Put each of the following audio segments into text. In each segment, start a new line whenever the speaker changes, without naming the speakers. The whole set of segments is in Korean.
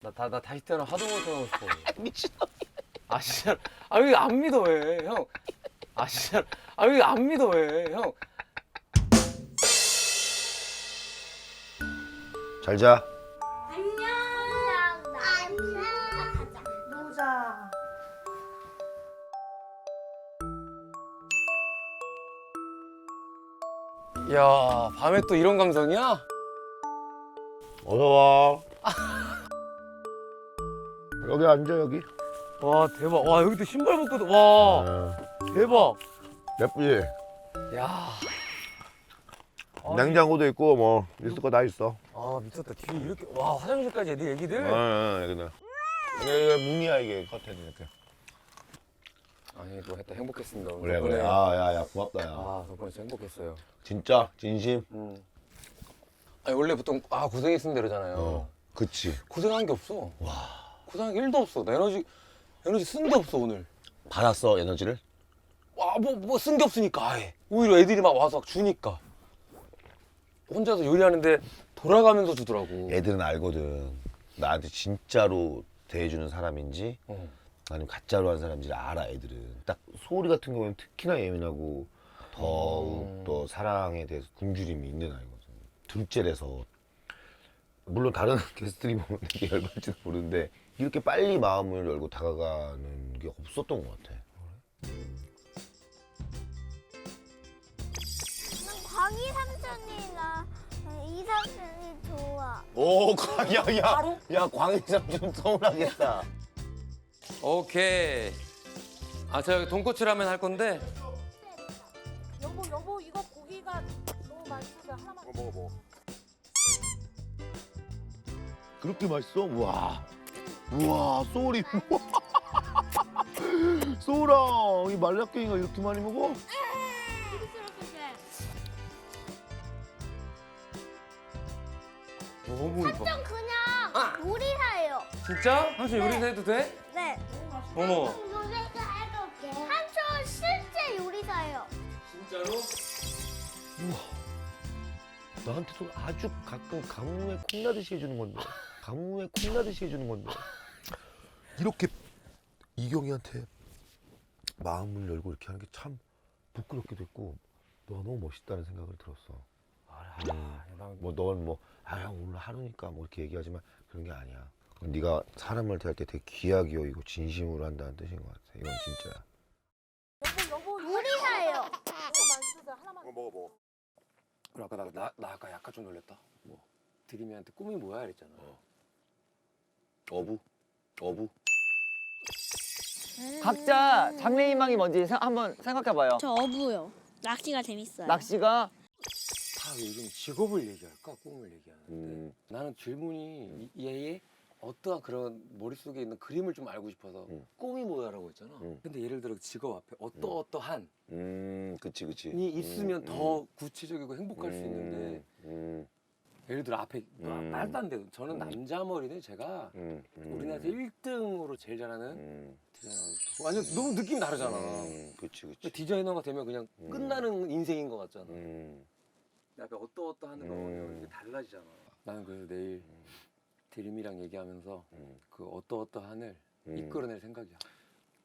나 다시 태어나 하동으로 태어나고 싶어.
미친.
아 진짜. 아 왜 안 믿어 왜 형? 아 진짜. 아 왜 안 믿어 왜 형?
잘 자.
안녕. 안녕. 가자.
보자.
야 밤에 또 이런 감성이야?
어서 와. 여기 앉아 여기.
와 대박. 와 여기 또 신발 벗고도 와 대박.
예쁘지?
야.
냉장고도 있고 뭐 있을 거 다 있어.
아 미쳤다. 뒤에 이렇게 와 화장실까지 네 애기들.
여기다. 이게 문이야 이게 커튼 이렇게.
아니 또 했다 행복했습니다. 오늘
그래
덕분에.
그래. 아야야 고맙다 야.
아 덕분에 진짜 행복했어요.
진짜 진심.
아니 원래 보통 아 고생했습니다 이러잖아요.
그치.
고생한 게 없어. 와. 고생한 게 1도 없어. 나 에너지 쓴 게 없어 오늘.
받았어 에너지를?
와 뭐 쓴 게 없으니까 아예. 오히려 애들이 막 와서 막 주니까. 혼자서 요리하는데 돌아가면서 주더라고.
애들은 알거든. 나한테 진짜로 대해주는 사람인지 아니면 가짜로 한 사람인지 알아 애들은. 딱 소리 같은 경우는 특히나 예민하고 더욱 더 사랑에 대해서 굶주림이 있는 아이거든. 둘째라서 물론 다른 게스트들이 보면 되게 열받을지도 모르는데 이렇게 빨리 마음을 열고 다가가는 게 없었던 것 같아.
난 광희 삼촌이나 이 삼촌이 좋아.
오, 야, 광희삼 좀 서운하겠다.
오케이. 아 저 여기 돈코츠 라면 할 건데.
여보 이거 고기가 너무 맛있어서 하나만.
먹어. 그렇게 맛있어? 우와, 소리. 소라, 이 말라깽이가 이렇게 많이 먹어?
너무 이뻐.
삼촌 그냥 요리사예요.
진짜? 삼촌 요리사 해도 돼?
네.
어머.
요리사 해볼게. 삼촌 실제 요리사예요.
진짜로?
나한테도 아주 가끔 가뭄에 콩나듯이 해주는 건데. 이렇게 이경이한테 마음을 열고 이렇게 하는 게 참 부끄럽기도 했고 너가 너무 멋있다는 생각을 들었어. 뭐 넌 뭐 형 오늘 하루니까 뭐 이렇게 얘기하지만 그런 게 아니야. 네가 사람을 대할 때 되게 귀하게 여기고 진심으로 한다는 뜻인 것 같아. 이건 진짜야.
여보
요리사예요.
너무 맛있어서 하나만.
먹어.
그래 아까 나 아까 약간 좀 놀랬다. 뭐 드림이한테 꿈이 뭐야 이랬잖아.
어부.
각자 장래희망이 뭔지 한번 생각해봐요.
저 어부요. 낚시가 재밌어요.
낚시가
다 요즘 직업을 얘기할까 꿈을 얘기하는데 나는 질문이 얘의 어떠한 그런 머릿속에 있는 그림을 좀 알고 싶어서 꿈이 뭐야라고 했잖아. 근데 예를 들어 직업 앞에 어떠한
그치.
이 있으면 더 구체적이고 행복할 수 있는데 예를 들어 앞에 말도 안 돼요. 저는 남자 머리는 제가 우리나라에서 1등으로 제일 잘하는 디자이너가 완전 너무 느낌이 다르잖아.
그치.
디자이너가 되면 그냥 끝나는 인생인 것 같잖아. 내 앞에 어떠하는 거 이게 달라지잖아. 나는 그래서 내일 드림이랑 얘기하면서 그 어떠한을 이끌어낼 생각이야.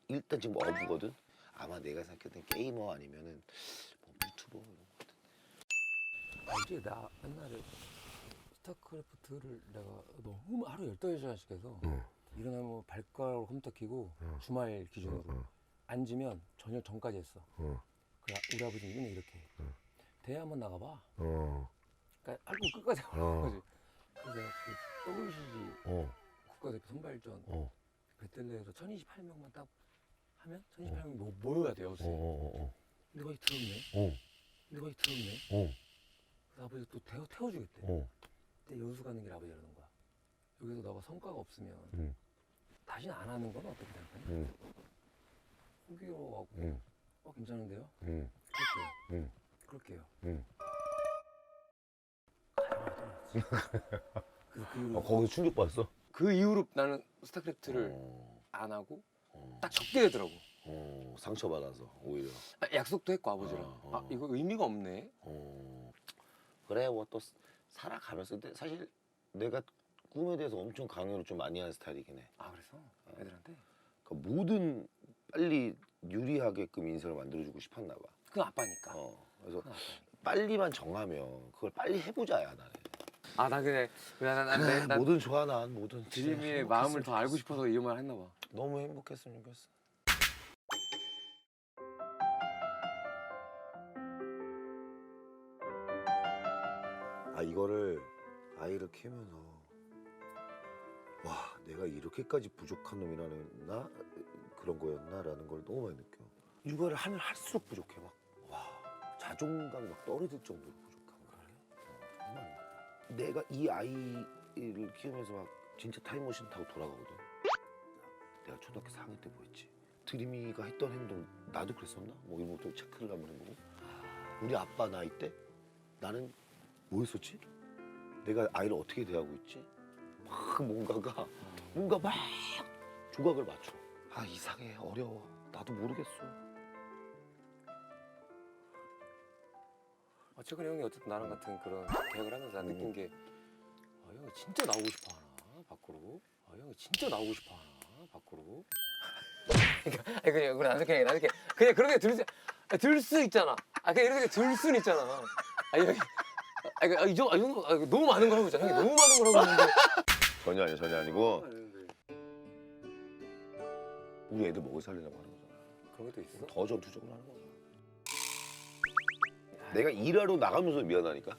일단 지금 어부거든. 아마 내가 생각했던 게이머 아니면은 뭐 유튜버 이런 거 같은데.
알지? 나 옛날에 스타크래프트를 내가 너무 하루 15시간씩 해서 일어나면 발가락으로 컴퓨터 켜고 주말 기준으로 앉으면 저녁 전까지 했어. 그래 우리 아버지는 맨날 이렇게 해. 대회 한번 나가봐. 그러니까 알고 끝까지 하는 거지. 그래서 그 WCG 국가대표 선발전 배틀넷에서 1028명만 딱 하면 1028명이 모여야 돼요. 근데 거기 들었네. 그래서 아버지 또 태워주겠대. 그때 여수 가는 길 아버지라는 거야. 여기서 너가 성과가 없으면 다시는 안 하는 건 어떻게 생각하냐? 호기로워하고 괜찮은데요? 그럴게요. 그 이후로
거기서 충격받았어?
그 이후로 나는 스타크래프트를 안 하고 딱 적게 되더라고.
상처받아서 오히려.
약속도 했고 아버지랑 이거 의미가 없네.
그래 뭐 또 살아가면서 근데 사실 내가 꿈에 대해서 엄청 강요를 좀 많이 하는 스타일이긴 해.
아 그래서 애들한테
그러니까 뭐든 빨리 유리하게끔 인생을 만들어주고 싶었나 봐.
그 아빠니까.
그래서
그건 아빠니까.
빨리만 정하면 그걸 빨리 해보자야 나는.
아 나 그래 난
뭐든 좋아 난 뭐든. 진짜
드림이의 마음을 더
행복했으면
알고
좋겠어.
싶어서 이 말 했나 봐.
너무 행복했으면 좋겠어. 아 이거를 아이를 키우면서 와 내가 이렇게까지 부족한 놈이라는 나 그런 거였나라는 걸 너무 많이 느껴. 육아를 하면 할수록 부족해 막. 와 자존감이 막 떨어질 정도로 부족한 거야. 정말 내가 이 아이를 키우면서 막 진짜 타임머신 타고 돌아가거든. 내가 초등학교 4학년 때 뭐 했지? 드림이가 했던 행동 나도 그랬었나? 뭐 이런 것도 체크를 한번 해보고 우리 아빠 나이 때 나는 뭐 했었지? 내가 아이를 어떻게 대하고 있지? 막 뭔가 막 조각을 맞춰. 아 이상해 어려워. 나도 모르겠어.
최근에 형이 어쨌든 나랑 같은 그런 계획을 하면서 난 느낀 게 형이 진짜 나오고 싶어 하나 밖으로. 형이 진짜 나오고 싶어 하나 밖으로. 그러니까 그냥 나중에 그냥 그렇게 들 수 있잖아. 그냥 이렇게 들 수는 있잖아. 이 정도 너무 많은 걸 하고 있잖아. 형이 너무 많은 걸 하고 있는데.
전혀 아니고 우리 애들 먹여 살리려고 하는 거잖아.
그런 것도 있어.
더 전투적으로 하는 거야. 내가 일하러 나가면서 미안하니까.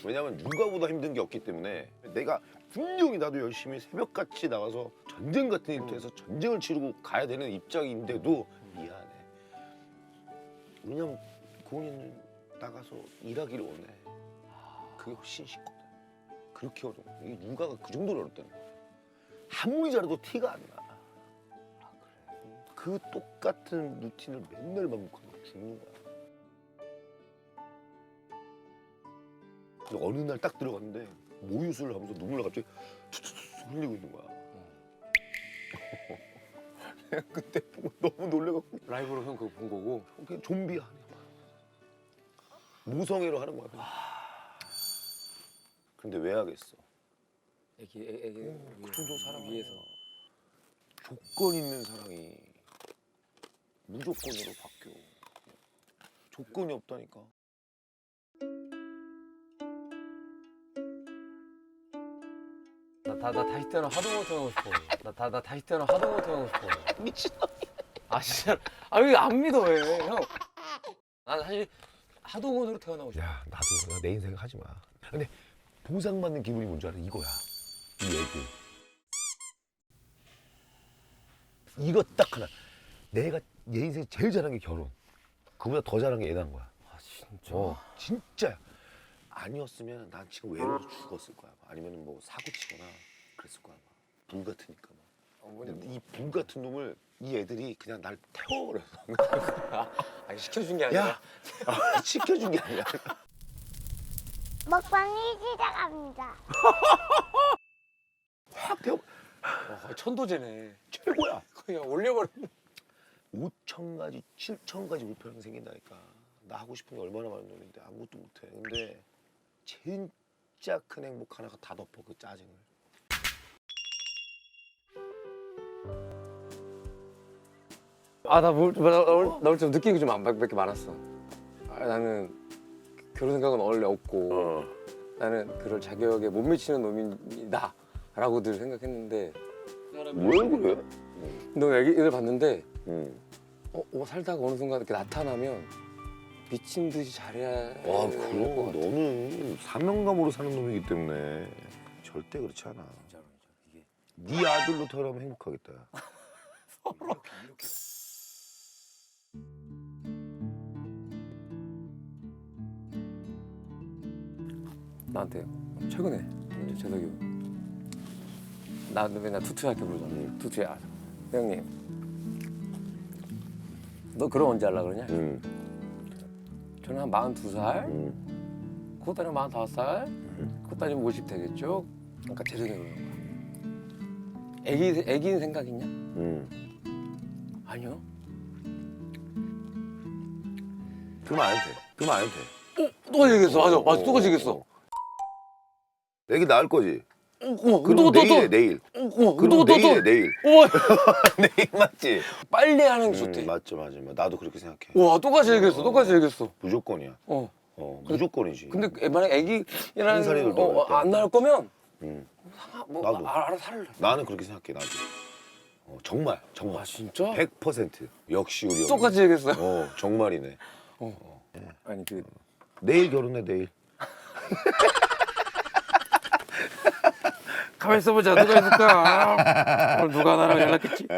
왜냐면 육아보다 힘든 게 없기 때문에 내가 분명히 나도 열심히 새벽같이 나가서 전쟁 같은 일터에서 전쟁을 치르고 가야 되는 입장인데도 미안해. 왜냐면 고은이는 나가서 일하기를 원해. 그게 훨씬 쉽거든. 그렇게 어려워. 이게 육아가 그 정도로 어렵다는 거야. 아무리 잘해도 티가 안 나. 그 똑같은 루틴을 맨날 반복하면 죽는 거야. 근데 어느 날 딱 들어갔는데 모유수를 하면서 눈물을 갑자기 툭툭툭 흘리고 있는 거야. 내가 그때 보고 너무 놀래갖고
라이브로 형 그거 본 거고.
그냥 좀비야. 무성애로 하는 거야. 그냥. 근데 왜 하겠어?
애기
그 정도 사랑
위해서.
조건 있는 사랑이 무조건으로 바뀌어. 조건이 없다니까.
나 다시 태어나 하동호텔 하고 싶어. 나 다시 태어나 하동호텔 하고 싶어.
미친놈.
아 진짜. 왜 안 믿어 왜 형? 난 사실 하동원으로 태어나고 싶어.
야 나도 내 인생 하지 마. 근데 보상받는 기분이 뭔지 알아? 이거야. 이 애들. 이거 딱 하나. 내가 내 인생 제일 잘한 게 결혼. 그보다 더 잘한 게 애 낳은 거야.
아 진짜.
진짜야. 아니었으면 난 지금 외로워서 죽었을 거야. 아니면 뭐 사고 치거나 그랬을 거야. 불 같으니까. 근데 이 불 같은 놈을 이 애들이 그냥 날 태워버려.
아니 시켜준 게 아니라.
야, 시켜준 게 아니야.
먹방이 시작합니다.
확 태워.
천도제네.
최고야.
그냥 올려버려.
5천 가지, 7천 가지 불편이 생긴다니까. 나 하고 싶은 게 얼마나 많은 놈인데 아무것도 못해. 근데 진짜 큰 행복 하나가 다 덮어 그 짜증을.
나 오늘 좀 느낀 게 좀 몇 개 많았어. 나는 결혼 생각은 원래 없고 나는 그럴 자격에 못 미치는 놈이다라고 늘 생각했는데.
왜 그래?
너 애기들 봤는데
응.
살다가 어느 순간 이렇게 나타나면 미친 듯이 잘해야.
와, 그럼 너는 사명감으로 사는 놈이기 때문에 절대 그렇지 않아.
진짜로 이게
네 아들로 태어나면 행복하겠다.
이렇게. 나한테 최근에 재석이 나 맨날 투투할게 부르잖아. 투투야. 형님 너 그럼 언제 하려고 그러냐?
응.
저는 한 42살,
응.
그것 따지면 45살, 그것 따지면 50 되겠죠? 그러니까 재석이 그러는 거야. 애기인 생각 있냐?
응.
아니요.
그러면 안 해도 돼. 그러면 안 해도 돼.
똑같이 얘기했어. 맞아. 똑같이 얘기했어.
애기 낳을 거지? 그럼 내일에 내일. 그럼 내일에 내일.
우와,
내일 맞지?
빨리 하는 게 좋대.
맞죠 맞아. 나도 그렇게 생각해.
와, 똑같이 얘기했어. 똑같이 얘기했어.
무조건이야.
어.
무조건이지.
근데 만약 애기라는
한 살이라도 더 어릴
안 나올 거면 뭐
나도.
알아서 할래.
나는 그렇게 생각해 나도. 정말
아, 진짜?
100% 역시 우리
똑같이 얘기했어요.
정말이네.
아니 그
내일 결혼해 내일.
가만 있어보자. 누가 있을까? 오늘 누가 나랑 연락했지?